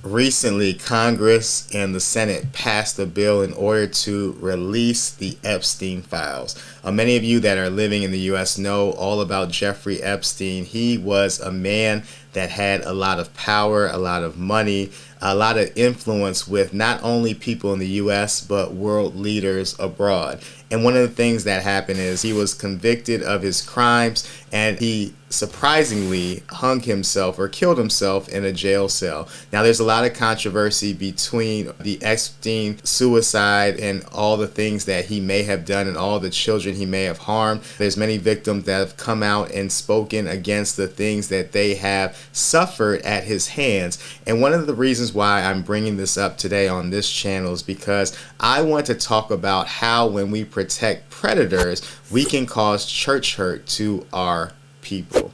Recently, Congress and the Senate passed a bill in order to release the Epstein files. Many of you that are living in the U.S. know all about Jeffrey Epstein. He was a man that had a lot of power, a lot of money, a lot of influence with not only people in the U.S., but world leaders abroad. And one of the things that happened is he was convicted of his crimes, and he surprisingly hung himself or killed himself in a jail cell. Now, there's a lot of controversy between the Epstein suicide and all the things that he may have done and all the children he may have harmed. There's many victims that have come out and spoken against the things that they have suffered at his hands. And one of the reasons why I'm bringing this up today on this channel is because I want to talk about how when we protect predators, we can cause church hurt to our people.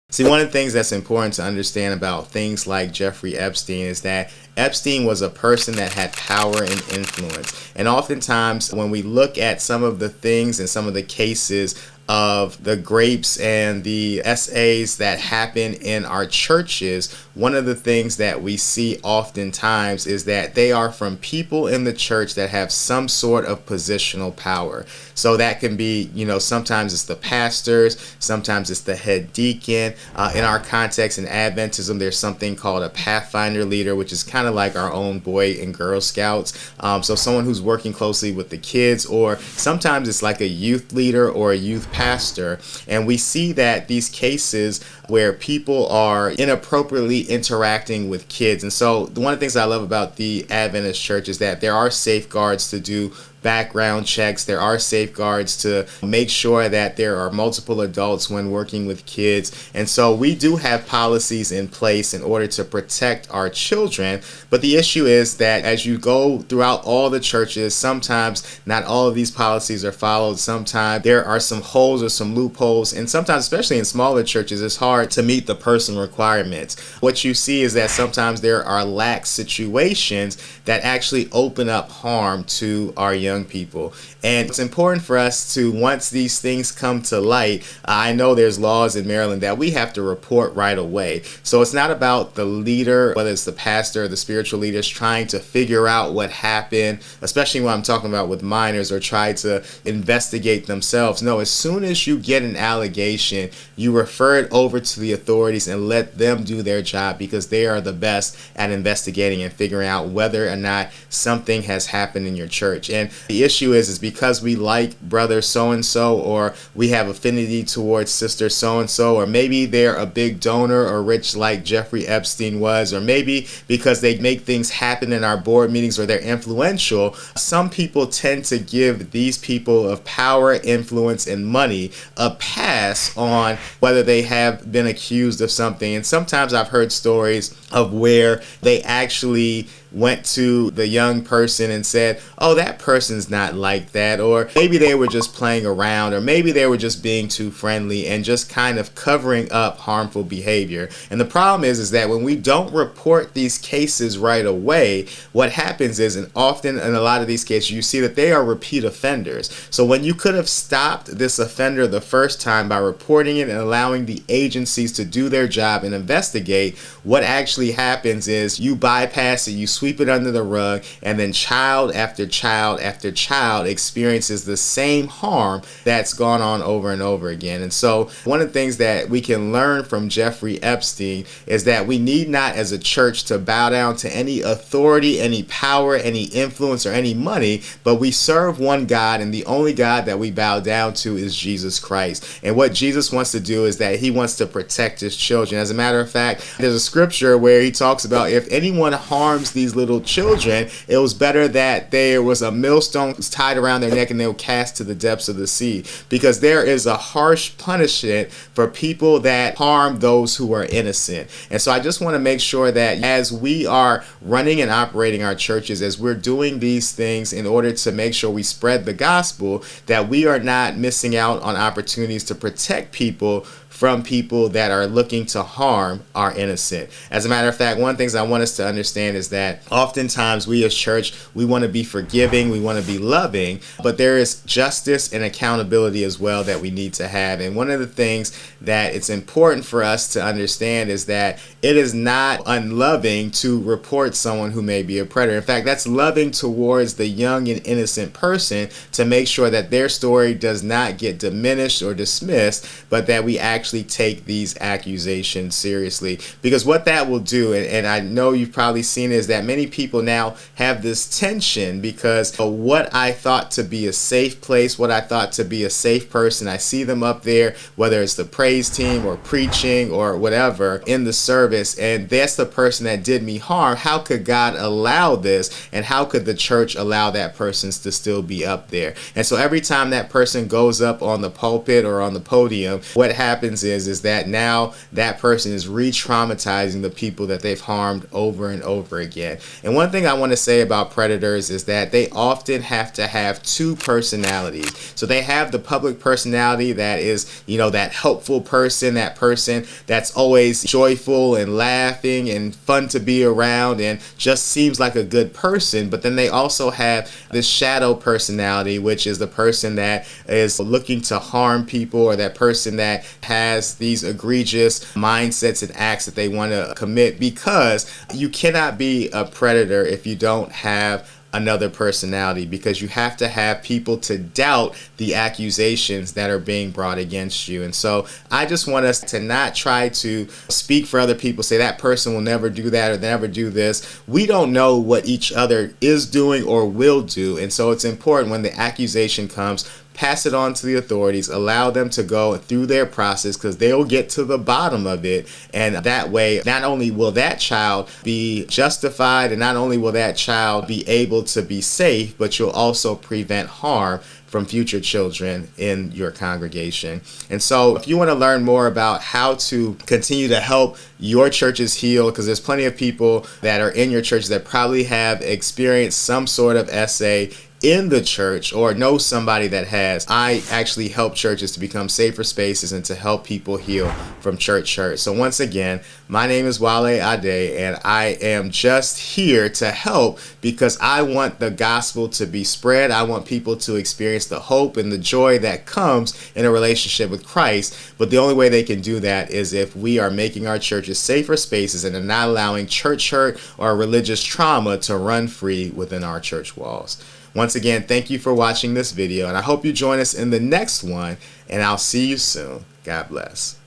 See, one of the things that's important to understand about things like Jeffrey Epstein is that Epstein was a person that had power and influence. And oftentimes when we look at some of the things and some of the cases of the grapes and the essays that happen in our churches, one of the things that we see oftentimes is that they are from people in the church that have some sort of positional power. So that can be, sometimes it's the pastors, sometimes it's the head deacon. In our context in Adventism, there's something called a Pathfinder leader, which is kind of like our own Boy and Girl Scouts. So someone who's working closely with the kids, or sometimes it's like a youth leader or a youth pastor. And we see that these cases where people are inappropriately interacting with kids. And so one of the things I love about the Adventist church is that there are safeguards to do background checks. There are safeguards to make sure that there are multiple adults when working with kids. And so we do have policies in place in order to protect our children. But the issue is that as you go throughout all the churches, sometimes not all of these policies are followed. Sometimes there are some holes or some loopholes. And sometimes, especially in smaller churches, it's hard to meet the personal requirements. What you see is that sometimes there are lax situations that actually open up harm to our young people. And it's important for us to, once these things come to light, I know there's laws in Maryland that we have to report right away. So it's not about the leader, whether it's the pastor or the spiritual leaders, trying to figure out what happened, especially when I'm talking about with minors, or try to investigate themselves. No, as soon as you get an allegation, you refer it over to the authorities and let them do their job, because they are the best at investigating and figuring out whether or not something has happened in your church. And the issue is because we like brother so-and-so, or we have affinity towards sister so-and-so, or maybe they're a big donor or rich like Jeffrey Epstein was, or maybe because they make things happen in our board meetings or they're influential, some people tend to give these people of power, influence, and money a pass on whether they have been accused of something. And sometimes I've heard stories of where they actually went to the young person and said, oh, that person's not like that, or maybe they were just playing around, or maybe they were just being too friendly, and just kind of covering up harmful behavior. And the problem is that when we don't report these cases right away, what happens is, and often in a lot of these cases, you see that they are repeat offenders. So when you could have stopped this offender the first time by reporting it and allowing the agencies to do their job and investigate, what actually happens is you bypass it, you sweep it under the rug, and then child after child after child experiences the same harm that's gone on over and over again. And so one of the things that we can learn from Jeffrey Epstein is that we need not as a church to bow down to any authority, any power, any influence, or any money, but we serve one God, and the only God that we bow down to is Jesus Christ. And what Jesus wants to do is that he wants to protect his children. As a matter of fact, there's a scripture where he talks about if anyone harms these little children, it was better that there was a millstone tied around their neck and they were cast to the depths of the sea, because there is a harsh punishment for people that harm those who are innocent. And so I just want to make sure that as we are running and operating our churches, as we're doing these things in order to make sure we spread the gospel, that we are not missing out on opportunities to protect people from people that are looking to harm our innocent. As a matter of fact, one of the things I want us to understand is that oftentimes we as church, we want to be forgiving, we want to be loving, but there is justice and accountability as well that we need to have. And one of the things that it's important for us to understand is that it is not unloving to report someone who may be a predator. In fact, that's loving towards the young and innocent person to make sure that their story does not get diminished or dismissed, but that we actually take these accusations seriously. Because what that will do, and I know you've probably seen, is that many people now have this tension because of what I thought to be a safe place, what I thought to be a safe person. I see them up there, whether it's the praise team or preaching or whatever in the service, and that's the person that did me harm. How could God allow this? And how could the church allow that person to still be up there? And so every time that person goes up on the pulpit or on the podium, what happens is that now that person is re-traumatizing the people that they've harmed over and over again. And one thing I want to say about predators is that they often have to have two personalities. So they have the public personality that is, that helpful person, that person that's always joyful and laughing and fun to be around and just seems like a good person. But then they also have this shadow personality, which is the person that is looking to harm people, or that person that has these egregious mindsets and acts that they want to commit, because you cannot be a predator if you don't have another personality, because you have to have people to doubt the accusations that are being brought against you. And so I just want us to not try to speak for other people, say that person will never do that or never do this. We don't know what each other is doing or will do. And so it's important when the accusation comes, pass it on to the authorities, allow them to go through their process, because they'll get to the bottom of it. And that way, not only will that child be justified, and not only will that child be able to be safe, but you'll also prevent harm from future children in your congregation. And so if you want to learn more about how to continue to help your churches heal, because there's plenty of people that are in your church that probably have experienced some sort of SA in the church or know somebody that has. I actually help churches to become safer spaces and to help people heal from church hurt. So once again, my name is Wale Ade, and I am just here to help because I want the gospel to be spread. I want people to experience the hope and the joy that comes in a relationship with Christ. But the only way they can do that is if we are making our churches safer spaces and are not allowing church hurt or religious trauma to run free within our church walls. Once again, thank you for watching this video, and I hope you join us in the next one, and I'll see you soon. God bless.